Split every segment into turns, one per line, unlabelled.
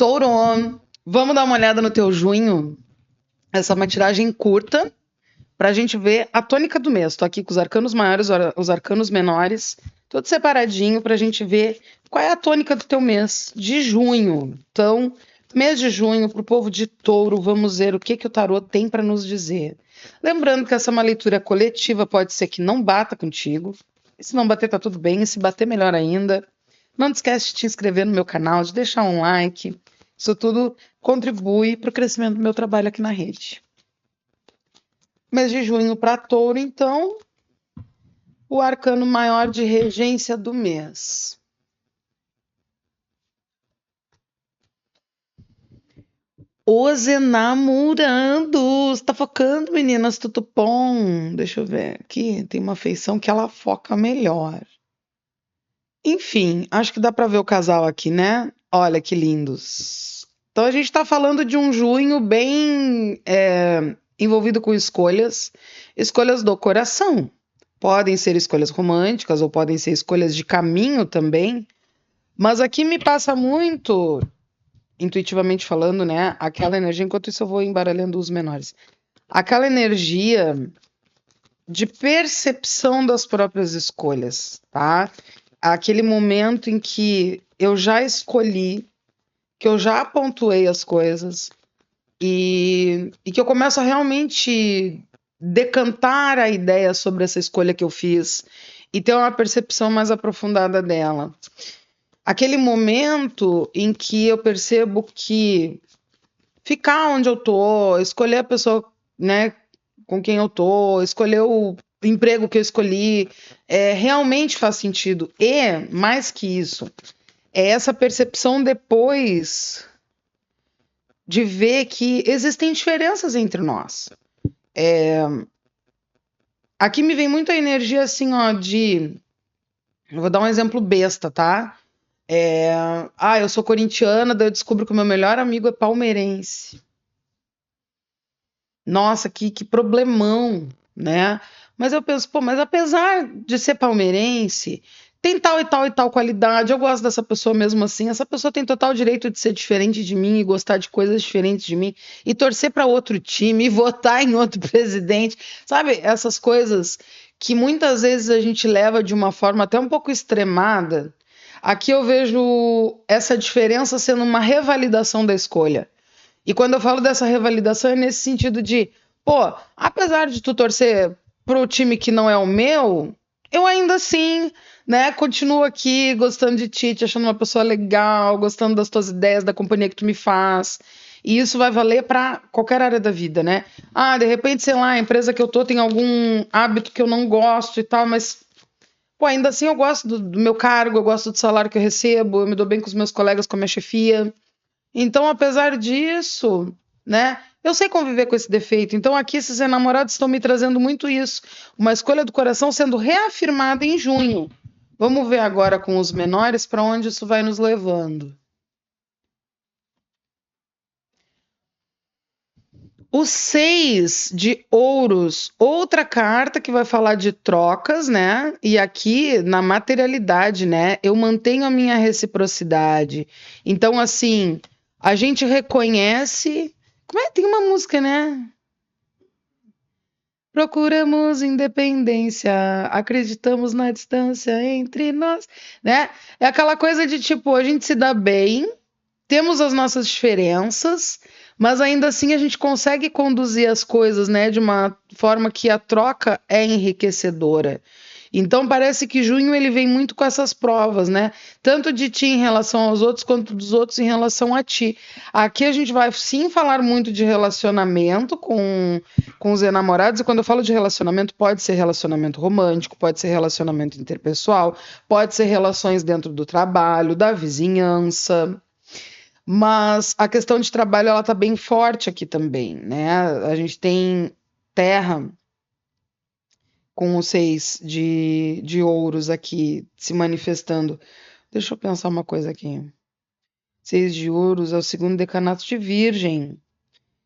Touro, vamos dar uma olhada no teu junho? Essa é uma tiragem curta para a gente ver a tônica do mês. Estou aqui com os arcanos maiores, os arcanos menores, tudo separadinho para a gente ver qual é a tônica do teu mês de junho. Então, mês de junho, para o povo de Touro, vamos ver o que o tarô tem para nos dizer. Lembrando que essa é uma leitura coletiva, pode ser que não bata contigo. E se não bater, tá tudo bem. E se bater, melhor ainda. Não te esquece de te inscrever no meu canal, de deixar um like. Isso tudo contribui para o crescimento do meu trabalho aqui na rede. Mês de junho para Touro, então, o arcano maior de regência do mês. Os enamorados. Tá focando, meninas, tudo bom? Deixa eu ver aqui. Tem uma feição que ela foca melhor. Enfim, acho que dá para ver o casal aqui, né? Olha que lindos. Então a gente está falando de um junho bem envolvido com escolhas do coração. Podem ser escolhas românticas ou podem ser escolhas de caminho também. Mas aqui me passa muito, intuitivamente falando, né? Aquela energia, enquanto isso eu vou embaralhando os menores. Aquela energia de percepção das próprias escolhas, tá? Aquele momento em que eu já escolhi, que eu já pontuei as coisas e que eu começo a realmente decantar a ideia sobre essa escolha que eu fiz e ter uma percepção mais aprofundada dela. Aquele momento em que eu percebo que ficar onde eu tô, escolher a pessoa, né, com quem eu tô, escolher o emprego que eu escolhi, realmente faz sentido. E, mais que isso, é essa percepção depois de ver que existem diferenças entre nós. Aqui me vem muito a energia assim, ó, eu vou dar um exemplo besta, tá? Eu sou corintiana, daí eu descubro que o meu melhor amigo é palmeirense. Nossa, que problemão, né? Mas eu penso, pô, mas apesar de ser palmeirense, tem tal e tal e tal qualidade, eu gosto dessa pessoa mesmo assim, essa pessoa tem total direito de ser diferente de mim e gostar de coisas diferentes de mim e torcer para outro time e votar em outro presidente, sabe? Essas coisas que muitas vezes a gente leva de uma forma até um pouco extremada. Aqui eu vejo essa diferença sendo uma revalidação da escolha. E quando eu falo dessa revalidação é nesse sentido de, pô, apesar de tu torcer pro time que não é o meu, eu ainda assim, né, continuo aqui gostando de ti, te achando uma pessoa legal, gostando das tuas ideias, da companhia que tu me faz. E isso vai valer para qualquer área da vida, né? Ah, de repente, sei lá, a empresa que eu tô tem algum hábito que eu não gosto e tal, mas pô, ainda assim eu gosto do meu cargo, eu gosto do salário que eu recebo, eu me dou bem com os meus colegas, com a minha chefia. Então, apesar disso, né, eu sei conviver com esse defeito. Então, aqui esses enamorados estão me trazendo muito isso. Uma escolha do coração sendo reafirmada em junho. Vamos ver agora com os menores para onde isso vai nos levando. O 6 de ouros, outra carta que vai falar de trocas, né? E aqui na materialidade, né? Eu mantenho a minha reciprocidade. Então, assim, a gente reconhece. Como é? Tem uma música, né? Procuramos independência, acreditamos na distância entre nós, né? É aquela coisa de tipo, a gente se dá bem, temos as nossas diferenças, mas ainda assim a gente consegue conduzir as coisas, né, de uma forma que a troca é enriquecedora. Então parece que junho ele vem muito com essas provas, né? Tanto de ti em relação aos outros, quanto dos outros em relação a ti. Aqui a gente vai sim falar muito de relacionamento com os enamorados, e quando eu falo de relacionamento, pode ser relacionamento romântico, pode ser relacionamento interpessoal, pode ser relações dentro do trabalho, da vizinhança. Mas a questão de trabalho ela tá bem forte aqui também, né? A gente tem terra com os 6 de ouros aqui se manifestando. Deixa eu pensar uma coisa aqui. 6 de ouros é o segundo decanato de Virgem.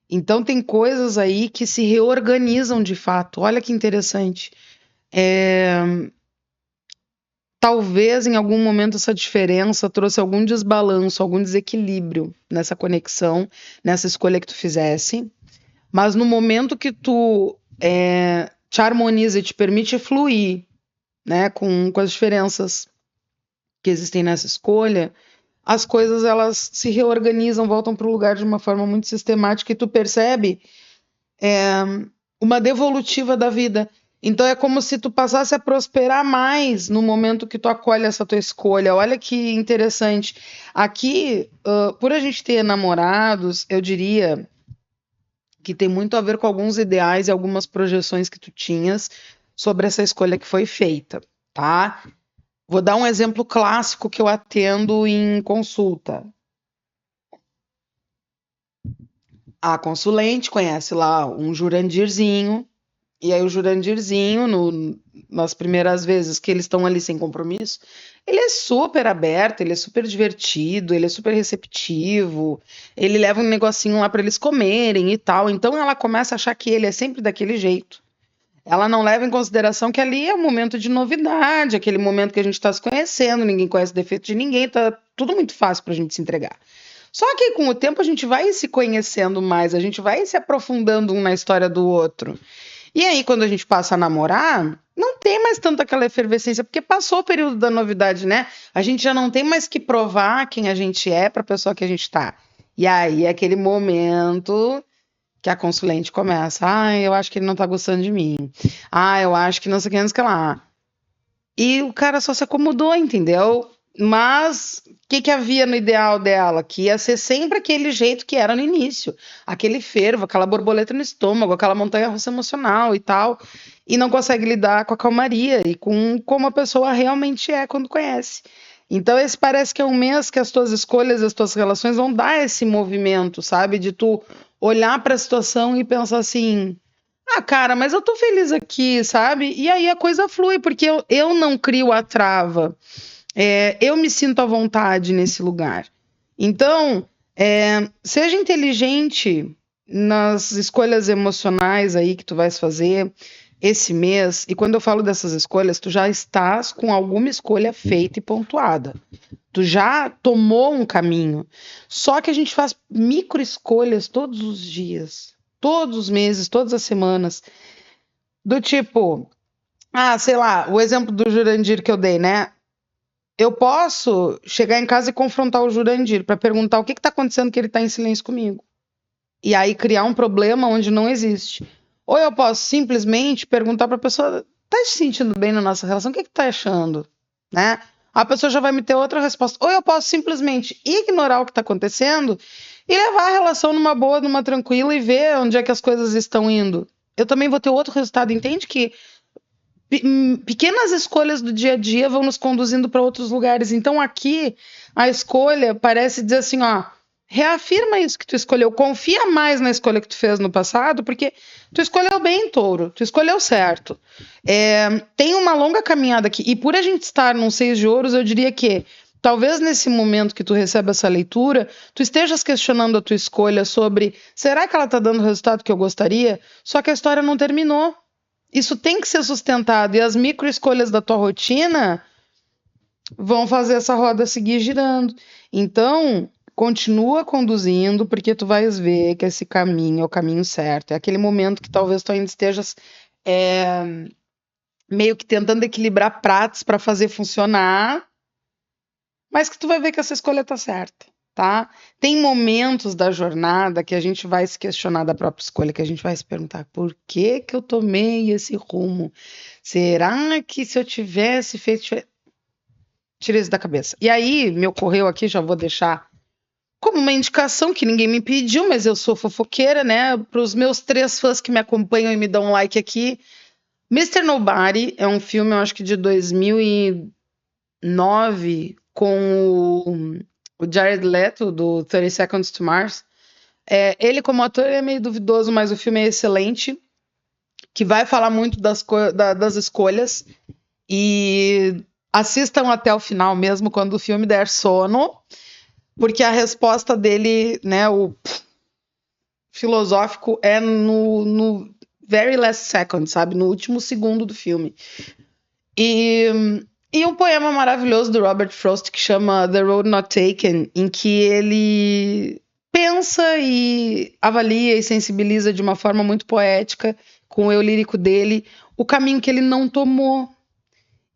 Então tem coisas aí que se reorganizam de fato. Olha que interessante. talvez em algum momento essa diferença trouxe algum desbalanço, algum desequilíbrio nessa conexão, nessa escolha que tu fizesse. Mas no momento que tu te harmoniza e te permite fluir, né, com as diferenças que existem nessa escolha, as coisas elas se reorganizam, voltam para o lugar de uma forma muito sistemática e tu percebe uma devolutiva da vida. Então é como se tu passasse a prosperar mais no momento que tu acolhe essa tua escolha. Olha que interessante. Aqui, por a gente ter namorados, eu diria que tem muito a ver com alguns ideais e algumas projeções que tu tinhas sobre essa escolha que foi feita, tá? Vou dar um exemplo clássico que eu atendo em consulta. A consulente conhece lá um Jurandirzinho, e aí o Jurandirzinho, nas primeiras vezes que eles estão ali sem compromisso, ele é super aberto, ele é super divertido, ele é super receptivo, ele leva um negocinho lá para eles comerem e tal. Então ela começa a achar que ele é sempre daquele jeito. Ela não leva em consideração que ali é um momento de novidade, aquele momento que a gente está se conhecendo, ninguém conhece o defeito de ninguém, tá tudo muito fácil para a gente se entregar. Só que com o tempo a gente vai se conhecendo mais, a gente vai se aprofundando um na história do outro. E aí, quando a gente passa a namorar, não tem mais tanta aquela efervescência, porque passou o período da novidade, né? A gente já não tem mais que provar quem a gente é para a pessoa que a gente tá. E aí, é aquele momento que a consulente começa, eu acho que ele não tá gostando de mim. Eu acho que não sei o que, não sei o que lá. E o cara só se acomodou, entendeu? Mas o que havia no ideal dela? Que ia ser sempre aquele jeito que era no início. Aquele fervo, aquela borboleta no estômago, aquela montanha-russa emocional e tal. E não consegue lidar com a calmaria e com como a pessoa realmente é quando conhece. Então, esse parece que é um mês que as tuas escolhas, as tuas relações vão dar esse movimento, sabe? De tu olhar para a situação e pensar assim: cara, mas eu tô feliz aqui, sabe? E aí a coisa flui, porque eu não crio a trava. Eu me sinto à vontade nesse lugar. Então, seja inteligente nas escolhas emocionais aí que tu vais fazer esse mês. E quando eu falo dessas escolhas, tu já estás com alguma escolha feita e pontuada. Tu já tomou um caminho. Só que a gente faz micro escolhas todos os dias, todos os meses, todas as semanas. Do tipo, sei lá, o exemplo do Jurandir que eu dei, né? Eu posso chegar em casa e confrontar o Jurandir para perguntar o que está acontecendo que ele está em silêncio comigo. E aí criar um problema onde não existe. Ou eu posso simplesmente perguntar para a pessoa: tá se sentindo bem na nossa relação? O que tá achando? Né? A pessoa já vai me ter outra resposta. Ou eu posso simplesmente ignorar o que está acontecendo e levar a relação numa boa, numa tranquila e ver onde é que as coisas estão indo. Eu também vou ter outro resultado. Entende que pequenas escolhas do dia a dia vão nos conduzindo para outros lugares. Então aqui a escolha parece dizer assim, reafirma isso que tu escolheu, confia mais na escolha que tu fez no passado, porque tu escolheu bem, touro, tu escolheu certo. Tem uma longa caminhada aqui, e por a gente estar num 6 de ouros, eu diria que talvez nesse momento que tu recebe essa leitura, tu estejas questionando a tua escolha sobre, será que ela está dando o resultado que eu gostaria? Só que a história não terminou. Isso tem que ser sustentado, e as micro escolhas da tua rotina vão fazer essa roda seguir girando. Então, continua conduzindo, porque tu vais ver que esse caminho é o caminho certo. É aquele momento que talvez tu ainda estejas meio que tentando equilibrar pratos para fazer funcionar, mas que tu vai ver que essa escolha tá certa. Tá? Tem momentos da jornada que a gente vai se questionar da própria escolha, que a gente vai se perguntar: por que que eu tomei esse rumo? Será que se eu tivesse feito... Tira isso da cabeça. E aí, me ocorreu aqui, já vou deixar como uma indicação que ninguém me pediu, mas eu sou fofoqueira, né? Para os meus 3 fãs que me acompanham e me dão um like aqui. Mr. Nobody é um filme, eu acho que de 2009, com o Jared Leto, do 30 Seconds to Mars. Ele como ator é meio duvidoso, mas o filme é excelente, que vai falar muito das escolhas, e assistam até o final mesmo, quando o filme der sono, porque a resposta dele, né, o filosófico, é no very last second, sabe, no último segundo do filme. E E um poema maravilhoso do Robert Frost que chama The Road Not Taken, em que ele pensa e avalia e sensibiliza de uma forma muito poética, com o eu lírico dele, o caminho que ele não tomou.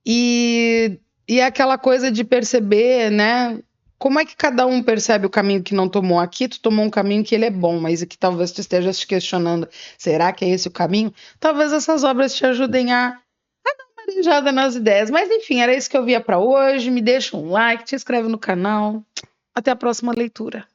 E é aquela coisa de perceber, né? Como é que cada um percebe o caminho que não tomou? Aqui tu tomou um caminho que ele é bom, mas que talvez tu esteja se questionando, será que é esse o caminho? Talvez essas obras te ajudem a arejada nas ideias. Mas enfim, era isso que eu via para hoje. Me deixa um like, te inscreve no canal. Até a próxima leitura.